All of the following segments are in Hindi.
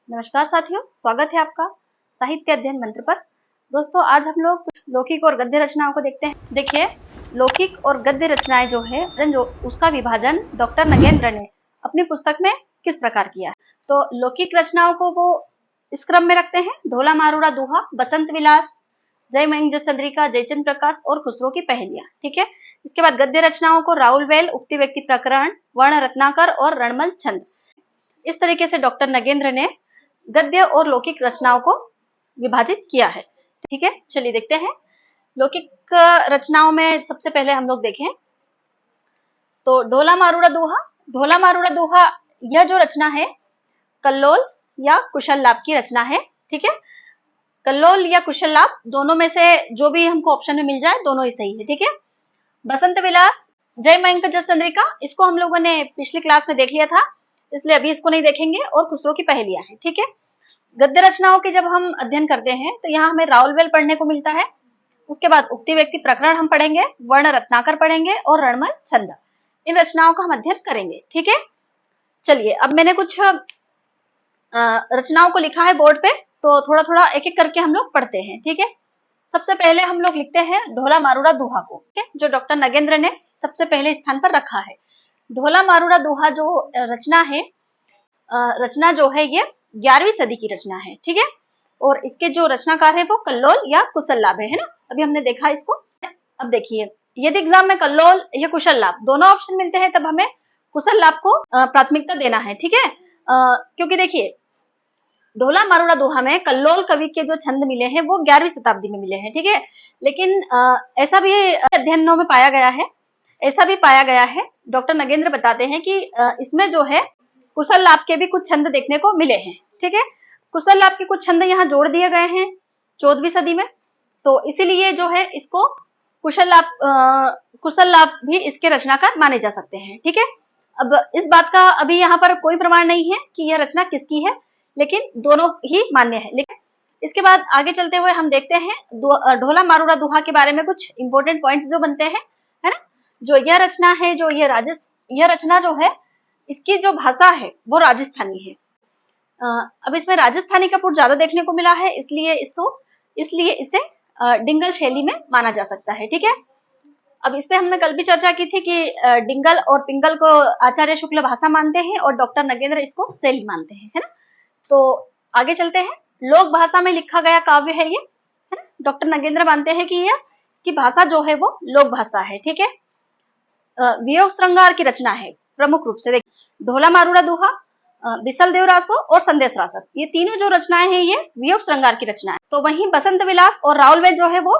नमस्कार साथियों, स्वागत है आपका साहित्य अध्ययन मंत्र पर। दोस्तों, आज हम लोग लौकिक और गद्य रचनाओं को देखते हैं। देखिए, लौकिक और गद्य रचनाएं जो है उसका विभाजन डॉक्टर नगेंद्र ने अपनी पुस्तक में किस प्रकार किया है। तो लौकिक रचनाओं को वो इस क्रम में रखते हैं: ढोला मारूड़ा दोहा, बसंत विलास, जय महेंद्र चंद्रिका, जयचंद प्रकाश और खुसरो की पहेलियां। ठीक है। इसके बाद गद्य रचनाओं को राउल वेल, उक्ति व्यक्ति प्रकरण, वर्ण रत्नाकर और रणमल छंद। इस तरीके से डॉक्टर नगेंद्र ने गद्य और लौकिक रचनाओं को विभाजित किया है। ठीक है, चलिए देखते हैं। लौकिक रचनाओं में सबसे पहले हम लोग देखें तो ढोला मारूड़ा दोहा। ढोला मारूड़ा दोहा यह जो रचना है कल्लोल या कुशल लाभ की रचना है। ठीक है, कल्लोल या कुशल लाभ दोनों में से जो भी हमको ऑप्शन में मिल जाए दोनों ही सही है। ठीक है। बसंत विलास, जय महेंद्र चंद्रिका, इसको हम लोगों ने पिछली क्लास में देख लिया था, इसलिए अभी इसको नहीं देखेंगे। और खुसरो की पहेलियां हैं। ठीक है। गद्य रचनाओं के जब हम अध्ययन करते हैं तो यहाँ हमें राउलवेल पढ़ने को मिलता है। उसके बाद उक्ति व्यक्ति प्रकरण हम पढ़ेंगे, वर्ण रत्नाकर पढ़ेंगे और रणमल छंद। इन रचनाओं का हम अध्ययन करेंगे। ठीक है। चलिए, अब मैंने कुछ रचनाओं को लिखा है बोर्ड पे, तो थोड़ा थोड़ा एक एक करके हम लोग पढ़ते हैं। ठीक है। सबसे पहले हम लोग लिखते हैं ढोला मारूड़ा दोहा को, जो डॉक्टर नगेंद्र ने सबसे पहले स्थान पर रखा है। ढोला मारूड़ा दोहा जो रचना है, रचना जो है ये 11वीं सदी की रचना है। ठीक है। और इसके जो रचनाकार है वो कल्लोल या कुशल लाभ है ना। अभी हमने देखा इसको। अब देखिए, यदि एग्जाम में कल्लोल या कुशल लाभ दोनों ऑप्शन मिलते हैं तब हमें कुशल लाभ को प्राथमिकता देना है। ठीक है। क्योंकि देखिए, ढोला मारूड़ा दोहा में कल्लोल कवि के जो छंद मिले हैं वो 11वीं शताब्दी में मिले हैं। ठीक है। लेकिन ऐसा भी अध्ययनों में पाया गया है, ऐसा भी पाया गया है, डॉक्टर नगेंद्र बताते हैं कि इसमें जो है कुशल लाभ के भी कुछ छंद देखने को मिले हैं। ठीक है। कुशल लाभ के कुछ छंद यहाँ जोड़ दिए गए हैं 14वीं सदी में, तो इसीलिए जो है इसको कुशल लाभ भी इसके रचनाकार माने जा सकते हैं। ठीक है। अब इस बात का अभी यहाँ पर कोई प्रमाण नहीं है कि यह रचना किसकी है, लेकिन दोनों ही मान्य है। लेकिन इसके बाद आगे चलते हुए हम देखते हैं ढोला मारूड़ा दोहा के बारे में कुछ इंपॉर्टेंट पॉइंट्स जो बनते हैं, है ना। जो यह रचना है, जो यह रचना जो है, इसकी जो भाषा है वो राजस्थानी है। अब इसमें राजस्थानी का पुट ज्यादा देखने को मिला है, इसलिए इसे डिंगल शैली में माना जा सकता है। ठीक है। अब इस पे हमने कल भी चर्चा की थी कि डिंगल और पिंगल को आचार्य शुक्ल भाषा मानते हैं और डॉक्टर नगेंद्र इसको शैली मानते हैं, है ना। तो आगे चलते हैं। लोक भाषा में लिखा गया काव्य है ये, है ना। डॉक्टर नगेंद्र मानते हैं कि यह इसकी भाषा जो है वो लोक भाषा है। ठीक है। वियोग श्रृंगार की रचना है प्रमुख रूप से। देखिए, ढोला मारूड़ा दोहा, बिसल देव रासो और संदेश रासक, ये तीनों जो रचनाएं हैं ये वियोग श्रृंगार की रचना है। तो वहीं बसंत विलास और राउलवेल जो है वो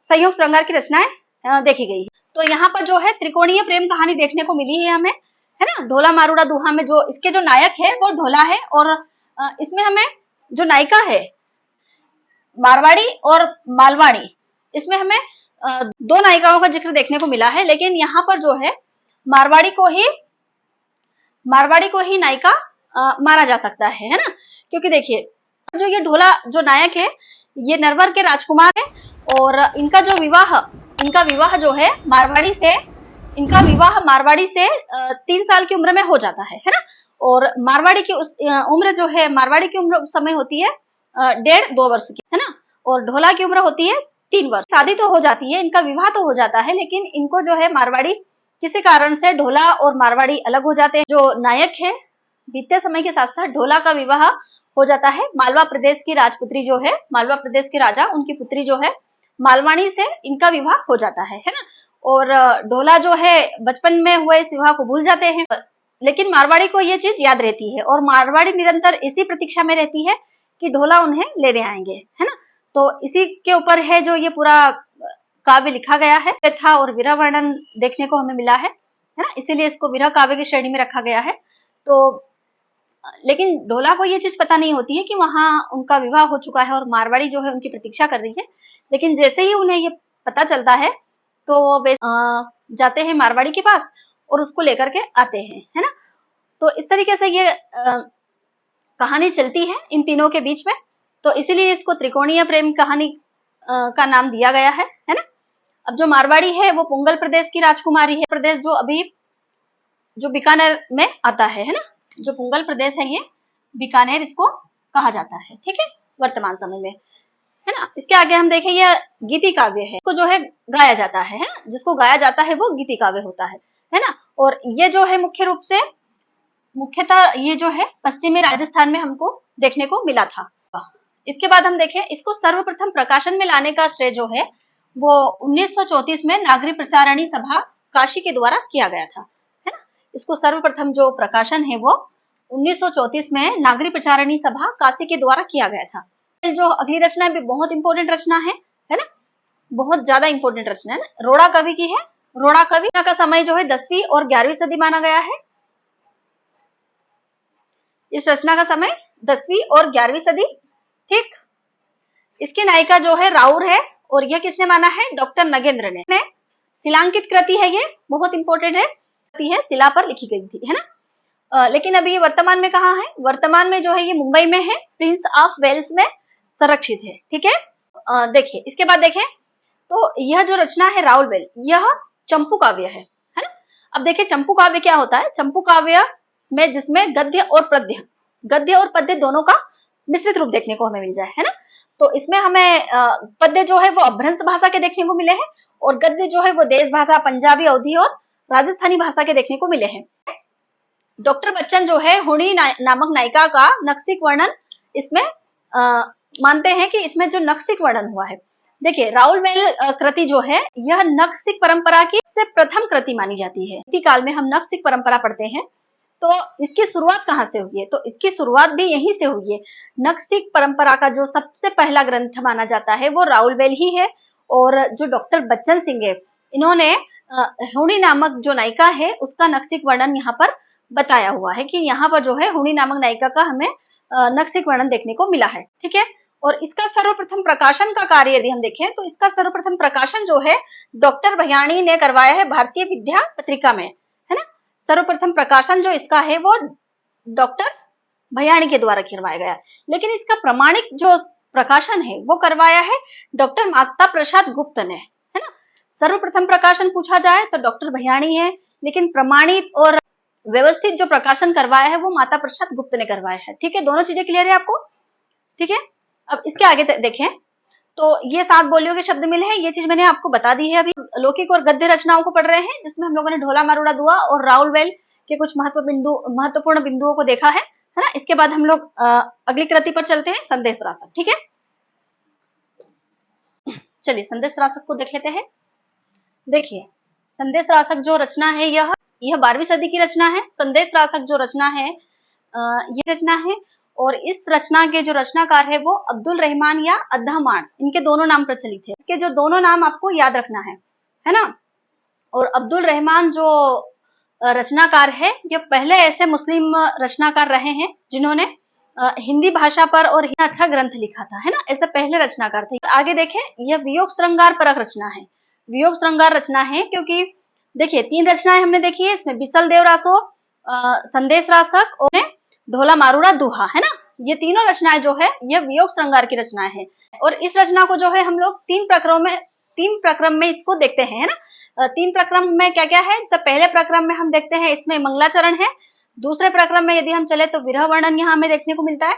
संयोग श्रृंगार की रचनाएं देखी गई है। तो यहाँ पर जो है त्रिकोणीय प्रेम कहानी देखने को मिली है हमें, है ना। ढोला मारूड़ा दोहा में जो इसके जो नायक है वो ढोला है, और इसमें हमें जो नायिका है मारवाड़ी और मालवाड़ी, इसमें हमें दो नायिकाओं का जिक्र देखने को मिला है। लेकिन यहाँ पर जो है मारवाड़ी को ही नायिका माना जा सकता है ना। क्योंकि देखिए, जो ये ढोला जो नायक है ये नरवर के राजकुमार है, और इनका विवाह जो है मारवाड़ी से 3 साल की उम्र में हो जाता है ना। और मारवाड़ी की उम्र उस समय होती है 1.5-2 वर्ष की, है ना। और ढोला की उम्र होती है 3 वर्ष। शादी तो हो जाती है, इनका विवाह तो हो जाता है, लेकिन इनको जो है मारवाड़ी किसी कारण से, ढोला और मारवाड़ी अलग हो जाते हैं। जो नायक है, बीतते समय के साथ साथ ढोला का विवाह हो जाता है मालवा प्रदेश की राजपुत्री जो है, मालवा प्रदेश के राजा, उनकी पुत्री जो है मालवाणी से इनका विवाह हो जाता है ना। और ढोला जो है बचपन में हुए इस विवाह को भूल जाते हैं, लेकिन मारवाड़ी को ये चीज याद रहती है, और मारवाड़ी निरंतर इसी प्रतीक्षा में रहती है कि ढोला उन्हें लेने आएंगे, है ना। तो इसी के ऊपर है जो ये पूरा काव्य लिखा गया है था, और विरह वर्णन देखने को हमें मिला है ना। इसीलिए इसको विरह काव्य की श्रेणी में रखा गया है। तो लेकिन ढोला को ये चीज पता नहीं होती है कि वहां उनका विवाह हो चुका है और मारवाड़ी जो है उनकी प्रतीक्षा कर रही है। लेकिन जैसे ही उन्हें ये पता चलता है तो वे जाते हैं मारवाड़ी के पास और उसको लेकर के आते हैं, है ना। तो इस तरीके से ये कहानी चलती है इन तीनों के बीच में। तो इसीलिए इसको त्रिकोणीय प्रेम कहानी का नाम दिया गया है ना। अब जो मारवाड़ी है वो पुंगल प्रदेश की राजकुमारी है, प्रदेश जो बीकानेर में आता है ना। जो पुंगल प्रदेश है ये बीकानेर इसको कहा जाता है, ठीक है, वर्तमान समय में, है ना। इसके आगे हम देखें, यह गीति काव्य है, इसको जो है गाया जाता है ना, जिसको गाया जाता है वो गीति काव्य होता है ना। और ये जो है मुख्यतः ये जो है पश्चिमी राजस्थान में हमको देखने को मिला था। इसके बाद हम देखें, इसको सर्वप्रथम प्रकाशन में लाने का श्रेय जो है वो 1934 में नागरी प्रचारणी सभा काशी के द्वारा किया गया था, है ना। इसको सर्वप्रथम जो प्रकाशन है वो 1934 में नागरी प्रचारणी सभा काशी के द्वारा किया गया था। जो अगली रचना भी बहुत इंपॉर्टेंट रचना है ना, बहुत ज्यादा इंपॉर्टेंट रचना है ना, रोड़ा कवि की है। रोड़ा कवि का समय जो है 10वीं और 11वीं सदी माना गया है। इस रचना का समय 10वीं और 11वीं सदी, ठीक। इसकी नायिका जो है राउर है, और यह किसने माना है? डॉक्टर नगेंद्र ने। शिलांकित कृति है, ये बहुत इंपॉर्टेंट है, कृति है, शिला पर लिखी गई थी, है ना। लेकिन अभी ये वर्तमान में कहाँ है? वर्तमान में जो है ये मुंबई में है, प्रिंस ऑफ वेल्स में संरक्षित है, ठीक है। देखिए इसके बाद देखें तो यह जो रचना है राउरवेल, यह चंपू काव्य है ना। अब देखिए चंपू काव्य क्या होता है। चंपू काव्य में जिसमें गद्य और पद्य दोनों का मिश्रित रूप देखने को हमें मिल जाए, है ना। तो इसमें हमें पद्य जो है वो अपभ्रंश भाषा के देखने को मिले हैं, और गद्य जो है वो देश भाषा, पंजाबी, अवधी और राजस्थानी भाषा के देखने को मिले हैं। डॉक्टर बच्चन जो है हुणी नामक नायिका का नक्सिक वर्णन इसमें मानते हैं कि इसमें जो नक्सिक वर्णन हुआ है। देखिए राउरवेल कृति जो है यह नक्सिक परंपरा की सबसे प्रथम कृति मानी जाती है। इसी काल में हम नक्सिक परंपरा पढ़ते हैं, तो इसकी शुरुआत कहाँ से हुई है? तो इसकी शुरुआत भी यहीं से हुई है। नक्सिक परंपरा का जो सबसे पहला ग्रंथ माना जाता है वो राउरवेल ही है। और जो डॉक्टर बच्चन सिंह है, इन्होंने हुणी नामक जो नायिका है उसका नक्सिक वर्णन यहाँ पर बताया हुआ है कि यहाँ पर जो है हुणी नामक नायिका का हमें नक्सिक वर्णन देखने को मिला है, ठीक है। और इसका सर्वप्रथम प्रकाशन का कार्य यदि हम देखें तो इसका सर्वप्रथम प्रकाशन जो है डॉक्टर भयाणी ने करवाया है भारतीय विद्या पत्रिका में, है ना। सर्वप्रथम प्रकाशन जो इसका है वो डॉक्टर भयाणी के द्वारा करवाया गया, लेकिन इसका प्रमाणिक जो प्रकाशन है वो करवाया है डॉक्टर माता प्रसाद गुप्त ने, है ना। सर्वप्रथम प्रकाशन पूछा जाए तो डॉक्टर भयाणी है, लेकिन प्रमाणित और व्यवस्थित जो प्रकाशन करवाया है वो माता प्रसाद गुप्त ने करवाया है, ठीक है। दोनों चीजें क्लियर है आपको, ठीक है। अब इसके आगे देखें तो ये 7 बोलियों के शब्द मिले हैं, ये चीज मैंने आपको बता दी है। अभी लौकिक और गद्य रचनाओं को पढ़ रहे हैं, जिसमें हम लोगों ने ढोला मारूड़ा दुआ और राउरवेल के कुछ महत्वपूर्ण बिंदुओं को देखा है ना। इसके बाद हम लोग अगली कृति पर चलते हैं, संदेश रासक, ठीक है। चलिए संदेश रासक को देख लेते हैं। देखिए संदेश रासक जो रचना है यह 12वीं सदी की रचना है। संदेश रासक जो रचना है ये रचना है, और इस रचना के जो रचनाकार है वो अब्दुल रहमान या अद्दहमान, इनके दोनों नाम प्रचलित है। इसके जो दोनों नाम आपको याद रखना है ना। और अब्दुल रहमान जो रचनाकार है ये पहले ऐसे मुस्लिम रचनाकार रहे हैं जिन्होंने हिंदी भाषा पर और अच्छा ग्रंथ लिखा था, है ना। ऐसे पहले रचनाकार थे। आगे देखें, यह वियोग श्रृंगार परक रचना है। वियोग श्रृंगार रचना है क्योंकि देखिए 3 रचनाएं हमने देखी है इसमें, बिसल देव रासो, संदेश रासक और ढोला मारूड़ा दुहा, है ना। ये तीनों रचनाएं जो है ये वियोग श्रृंगार की रचनाएं हैं। और इस रचना को जो है हम लोग 3 प्रक्रम में इसको देखते हैं, है ना। 3 प्रक्रम में क्या क्या है? जैसे पहले प्रक्रम में हम देखते हैं इसमें मंगलाचरण है, दूसरे प्रक्रम में यदि हम चले तो विरह वर्णन यहाँ हमें देखने को मिलता है,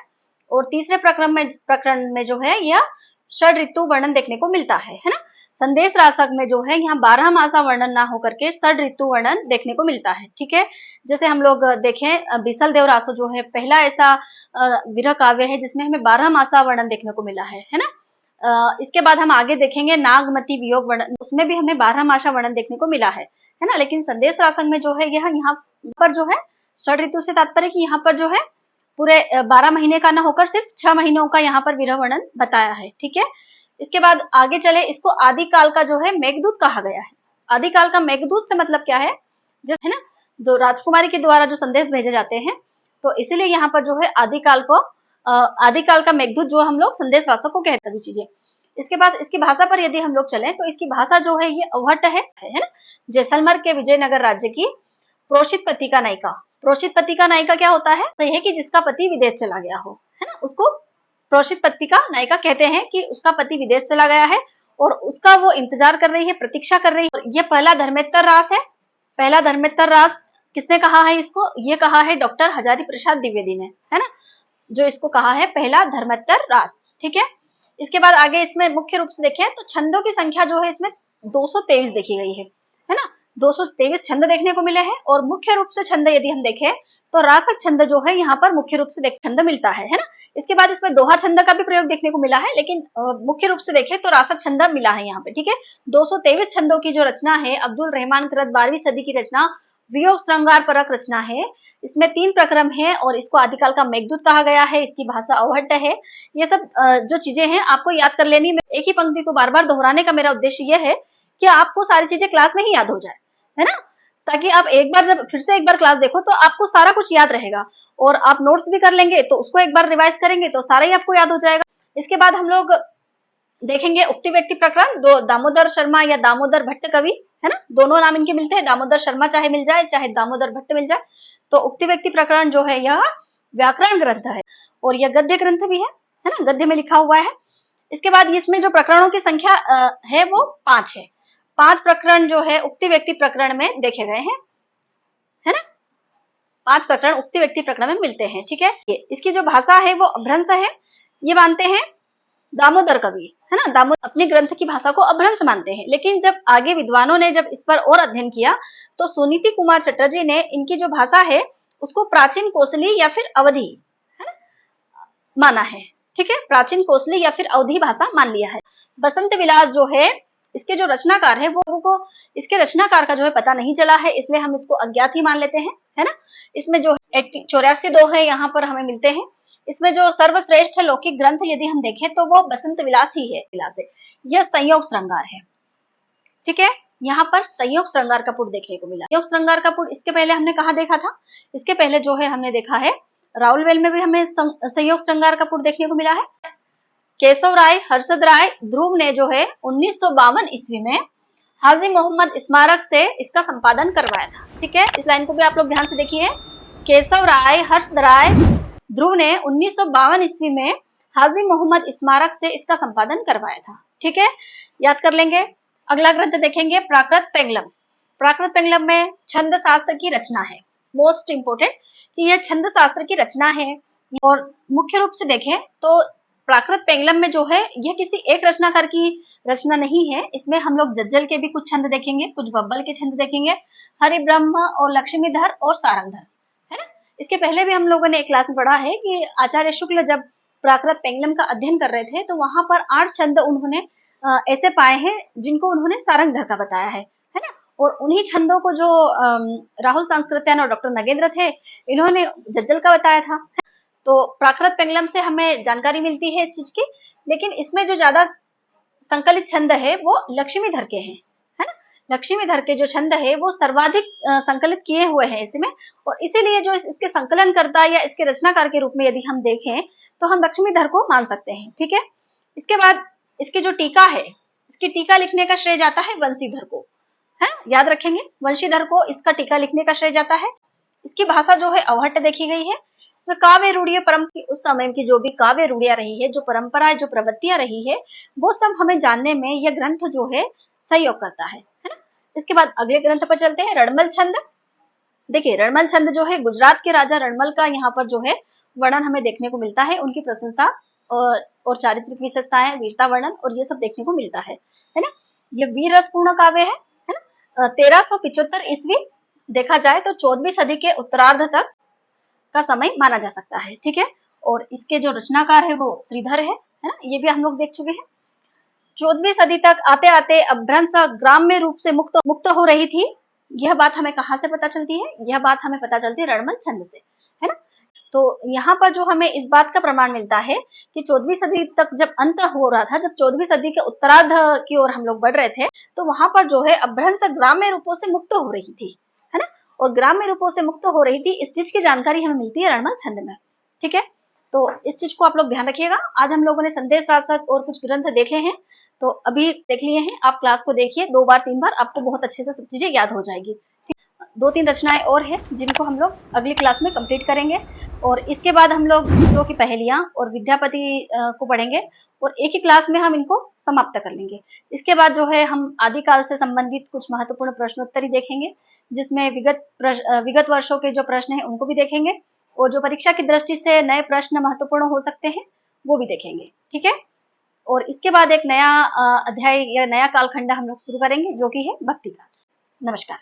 और तीसरे प्रकरण में जो है यह षड ऋतु वर्णन देखने को मिलता है ना। संदेश रासक में जो है यहाँ 12 मासा वर्णन ना होकर के षड ऋतु वर्णन देखने को मिलता है, ठीक है। जैसे हम लोग देखें बिसल देव रासो जो है पहला ऐसा विरह काव्य है जिसमें हमें 12 मासा वर्णन देखने को मिला है ना। इसके बाद हम आगे देखेंगे नागमती वियोग वर्णन, उसमें भी हमें 12 मासा वर्णन देखने को मिला है ना। लेकिन संदेश रासक में जो है यह यहाँ पर जो है षड ऋतु से तात्पर्य कि यहाँ पर जो है पूरे 12 महीने का ना होकर सिर्फ 6 महीनों का यहाँ पर विरह वर्णन बताया है, ठीक है। इसके बाद आगे चले, इसको आदिकाल का जो है मेघदूत कहा गया है। आदिकाल का मेघदूत से मतलब क्या है? जैसे है ना, दो राजकुमारी के द्वारा जो संदेश भेजे जाते हैं, तो इसीलिए यहाँ पर जो है आदिकाल का मेघदूत जो हम लोग संदेश रासक को कहते हैं चीजें। इसके बाद इसकी भाषा पर यदि हम लोग चलें तो इसकी भाषा जो है ये अवहट है ना। जैसलमेर के विजयनगर राज्य की प्रोषित पति का नायिका। प्रोषित पति का नायिका क्या होता है? तो यह कि जिसका पति विदेश चला गया हो, है ना, उसको प्रोषित पति का नायिका कहते हैं कि उसका पति विदेश चला गया है और उसका वो इंतजार कर रही है, प्रतीक्षा कर रही है। ये पहला धर्मेत्तर रास है। पहला धर्मेत्तर रास किसने कहा है इसको? ये कहा है डॉक्टर हजारी प्रसाद द्विवेदी ने, है ना। जो इसको कहा है पहला धर्मोत्तर रास, ठीक है। इसके बाद आगे इसमें मुख्य रूप से देखें तो छंदों की संख्या जो है इसमें 223 देखी गई है ना। 223 छंद देखने को मिले हैं। और मुख्य रूप से छंद यदि हम देखें तो रासक छंद जो है यहाँ पर मुख्य रूप से छंद मिलता है ना। इसके बाद इसमें दोहा छंद का भी प्रयोग देखने को मिला है, लेकिन मुख्य रूप से देखें तो रासक छंद मिला है यहाँ पे, ठीक है। 223 छंदों की जो रचना है अब्दुल रहमान कृत 12वीं सदी की रचना वियोग श्रृंगार परक रचना है। इसमें 3 प्रक्रम है और इसको आदिकाल का मेघदूत कहा गया है। इसकी भाषा अवहट्ट है। ये सब जो चीजें हैं आपको याद कर लेनी। एक ही पंक्ति को बार बार दोहराने का मेरा उद्देश्य यह है कि आपको सारी चीजें क्लास में ही याद हो जाए, है ना, ताकि आप एक बार जब फिर से एक बार क्लास देखो तो आपको सारा कुछ याद रहेगा। और आप नोट्स भी कर लेंगे तो उसको एक बार रिवाइज करेंगे तो सारा ही आपको याद हो जाएगा। इसके बाद हम लोग देखेंगे उक्ति व्यक्ति प्रकरण, दो दामोदर शर्मा या दामोदर भट्ट कवि, है ना, दोनों नाम इनके मिलते हैं। दामोदर शर्मा चाहे मिल जाए चाहे दामोदर भट्ट मिल जाए। तो उक्ति व्यक्ति प्रकरण जो है यह व्याकरण ग्रंथ है और यह गद्य ग्रंथ भी है ना, गद्य में लिखा हुआ है। इसके बाद इसमें जो प्रकरणों की संख्या है वो 5 है। 5 प्रकरण जो है उक्ति व्यक्ति प्रकरण में देखे गए हैं, है ना। 5 प्रकरण उक्ति व्यक्ति प्रकरण में मिलते हैं, ठीक है। इसकी जो भाषा है वो अभ्रंश है, ये मानते हैं दामोदर कवि, है ना। दामोदर अपने ग्रंथ की भाषा को अभ्रंश मानते हैं। लेकिन जब आगे विद्वानों ने जब इस पर और अध्ययन किया तो सुनीति कुमार चटर्जी ने इनकी जो भाषा है उसको प्राचीन कोसली या फिर अवधी, है ना, माना है, ठीक है। प्राचीन कोसली या फिर अवधी भाषा मान लिया है। बसंत विलास जो है इसके जो रचनाकार है वो इसके रचनाकार का जो है पता नहीं चला है, इसलिए हम इसको अज्ञात ही मान लेते हैं, है ना। इसमें जो 84 दोहे यहाँ पर हमें मिलते हैं। इसमें जो सर्वश्रेष्ठ लौकिक ग्रंथ यदि हम देखें तो वो बसंत विलास ही है। यह संयोग श्रृंगार है, ठीक है। यहाँ पर संयोग श्रृंगार का पुट देखने को मिला। संयोग श्रृंगार का पुट इसके पहले हमने कहा देखा था, इसके पहले जो है हमने देखा है राउलवेल में भी हमें संयोग श्रृंगार का पुट देखने को मिला है। केशव राय हर्षद राय ध्रुव ने जो है 1952 ईस्वी में हाजी मोहम्मद स्मारक से इसका संपादन करवाया था, ठीक है। इस लाइन को भी आप लोग ध्यान से देखिए। केशव राय हर्षद राय ध्रुव ने 1952 ईस्वी में हाजी मोहम्मद स्मारक से इसका संपादन करवाया था, ठीक है, याद कर लेंगे। अगला ग्रंथ देखेंगे प्राकृत पेंगलम। प्राकृत पेंगलम में छंद शास्त्र की रचना है। मोस्ट इंपोर्टेंट कि यह छंद शास्त्र की रचना है। और मुख्य रूप से देखें तो प्राकृत पेंगलम में जो है यह किसी एक रचनाकार की रचना नहीं है। इसमें हम लोग जज्जल के भी कुछ छंद देखेंगे, कुछ बब्बल के छंद देखेंगे, हरिब्रह्म और लक्ष्मीधर और सारंगधर, है ना। इसके पहले भी हम लोगों ने एक क्लास में पढ़ा है कि आचार्य शुक्ल जब प्राकृत पेंगलम का अध्ययन कर रहे थे तो वहां पर 8 छंद उन्होंने ऐसे पाए हैं जिनको उन्होंने सारंगधर का बताया है ना। और उन्हीं छंदों को जो राहुल सांस्कृत्यायन और डॉक्टर नगेंद्र थे इन्होंने जज्जल का बताया था। तो प्राकृत पेंगलम से हमें जानकारी मिलती है इस चीज की। लेकिन इसमें जो ज्यादा संकलित छंद है वो लक्ष्मीधर के हैं, है ना। लक्ष्मीधर के जो छंद है वो सर्वाधिक संकलित किए हुए हैं इसमें। और इसीलिए जो इसके संकलन करता या इसके रचनाकार के रूप में यदि हम देखें तो हम लक्ष्मीधर को मान सकते हैं, ठीक है। इसके बाद इसकी जो टीका है, इसकी टीका लिखने का श्रेय जाता है वंशीधर को, है, याद रखेंगे, वंशीधर को इसका टीका लिखने का श्रेय जाता है। इसकी भाषा जो है अवहट्ट देखी गई है। इसमें काव्य रूढ़ियां परंपरा उस समय की जो भी काव्य रूढ़ियां रही है, जो परंपराएं जो प्रवृत्तियां रही है वो सब हमें जानने में यह ग्रंथ जो है सहयोग करता है ना। इसके बाद अगले ग्रंथ पर चलते हैं, रणमल छंद। देखिए रणमल छंद जो है गुजरात के राजा रणमल का यहाँ पर जो है वर्णन हमें देखने को मिलता है। उनकी प्रशंसा और चारित्रिक विशेषताएं, वीरता वर्णन और ये सब देखने को मिलता है ना। यह वीर रसपूर्ण काव्य है ना। 1375 ईस्वी देखा जाए तो 14वीं सदी के उत्तरार्ध तक का समय माना जा सकता है, ठीक है। और इसके जो रचनाकार है वो श्रीधर है ना, ये भी हम लोग देख चुके हैं। 14वीं सदी तक आते आते अभ्रंश ग्राम्य रूप से मुक्त हो रही थी। यह बात हमें कहाँ से पता चलती है? यह बात हमें पता चलती है रणमल छंद से, है ना। तो यहाँ पर जो हमें इस बात का प्रमाण मिलता है कि 14वीं सदी तक जब अंत हो रहा था, जब 14वीं सदी के उत्तरार्ध की ओर हम लोग बढ़ रहे थे, तो वहां पर जो है अभ्रंश ग्राम्य रूपों से मुक्त हो रही थी, है ना। और ग्राम्य रूपों से मुक्त हो रही थी, इस चीज की जानकारी हमें मिलती है रणमल छंद में, ठीक है। तो इस चीज को आप लोग ध्यान रखिएगा। आज हम लोगों ने संदेश शासक और कुछ ग्रंथ देखे हैं, तो अभी देख लिए हैं। आप क्लास को देखिए 2 बार 3 बार, आपको बहुत अच्छे से सब चीजें याद हो जाएगी। 2-3 रचनाएं और हैं जिनको हम लोग अगली क्लास में कंप्लीट करेंगे। और इसके बाद हम लोग दूसरों की पहेलियां और विद्यापति को पढ़ेंगे और एक ही क्लास में हम इनको समाप्त कर लेंगे। इसके बाद जो है हम आदिकाल से संबंधित कुछ महत्वपूर्ण प्रश्नोत्तरी देखेंगे, जिसमें विगत वर्षों के जो प्रश्न हैं उनको भी देखेंगे और जो परीक्षा की दृष्टि से नए प्रश्न महत्वपूर्ण हो सकते हैं वो भी देखेंगे, ठीक है। और इसके बाद एक नया अध्याय या नया कालखंड हम लोग शुरू करेंगे जो कि है भक्ति काल। नमस्कार।